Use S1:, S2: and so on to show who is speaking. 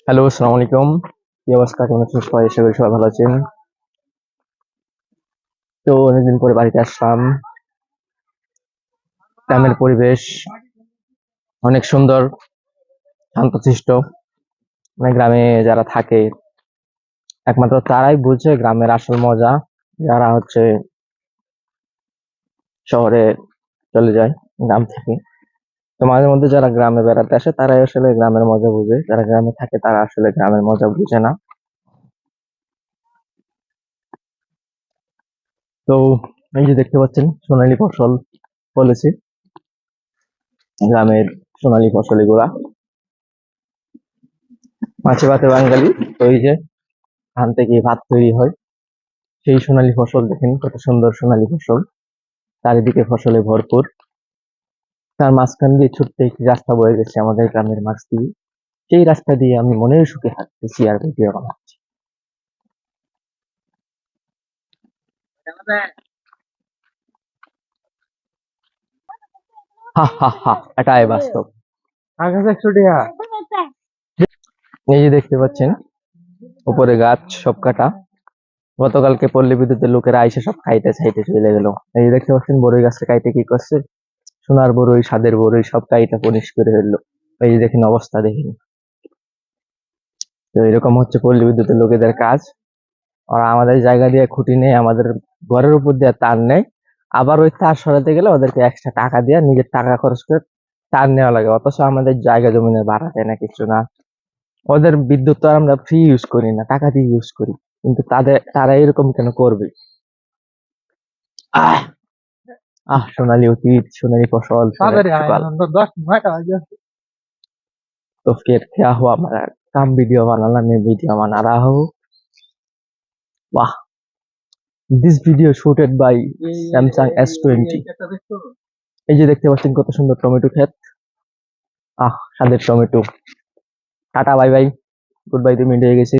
S1: Hello, আসসালামু আলাইকুম। কি অবস্থা? কেমন আছেন সবাই? আশা করি সবাই ভালো আছেন। তো অনেকদিন পরে বাড়িতে আসলাম। গ্রামের পরিবেশ অনেক সুন্দর, শান্তশিষ্ট। মানে গ্রামে যারা থাকে একমাত্র তারাই বুঝে গ্রামের আসল মজা। যারা হচ্ছে শহরে চলে যায় গ্রাম থেকে। তো মাঝে মধ্যে যারা গ্রামে বেড়াতে আসে তারাই আসলে গ্রামের মজা বুঝে। যারা গ্রামে থাকে তারা আসলে গ্রামের মজা বুঝে না। তো এই যে দেখতে পাচ্ছেন সোনালী ফসল ফলেছে, গ্রামের সোনালী ফসল এগুলা। মাছে ভাতে বাঙালি। তো এই যে ধান থেকে ভাত তৈরি হয়, সেই সোনালী ফসল দেখেন কত সুন্দর সোনালী ফসল, চারিদিকে ফসলে ভরপুর। তার মাঝখান দিয়ে ছোট্ট একটি রাস্তা বয়ে গেছে আমাদের গ্রামের মাঝ দিয়ে। সেই রাস্তা দিয়ে আমি মনের সুখে হাঁটতেছি আর ভিডিও বানাচ্ছি। হা হা হা, এটাই বাস্তব। আকাশ 100 টাকা। এই যে দেখতে পাচ্ছেন উপরে গাছ সব কাটা। গতকালকে পল্লী বিদ্যুতের লোকেরা আইসে সব খাইতে ছাইতে চলে গেল। এই যে দেখতে পাচ্ছেন বড়ই গাছটা কাইতে কি করছে, সোনার বড়ই সাদের বড়ই সব কাইটা পরিষ্কার করে ফেললো। এই যে দেখেন অবস্থা, দেখেন। তো এরকম হচ্ছে পল্লী বিদ্যুতের লোকেদের কাজ। ওরা আমাদের জায়গা দিয়ে খুঁটি নেই, আমাদের ঘরের উপর দিয়ে তার নেয়। আবার ওই তার সরাতে গেলে ওদেরকে এক্সট্রা টাকা দিয়ে নিজের টাকা খরচ করে তার নেওয়া লাগে, অথচ আমাদের জায়গা জমিনের ভাড়া দেয় না, কিছু না। ওদের বিদ্যুৎ তো আর আমরা ফ্রি ইউজ করি না, টাকা দিয়ে ইউজ করি। কিন্তু তারা এরকম কেন করবে? আহ আহ সোনালী অতীত, সোনালী ফসল, সোনালী সকাল। तो फिर क्या हुआ, हमारा काम वीडियो बनाना में वीडियो बना रहा हूँ। वाह, this video shooted by Samsung S20। এই যে দেখতে পাচ্ছেন কত সুন্দর টমেটো ক্ষেত। স্বাদের tomato. Tata, bye bye, good bye, 2 minute হয়ে গেছে।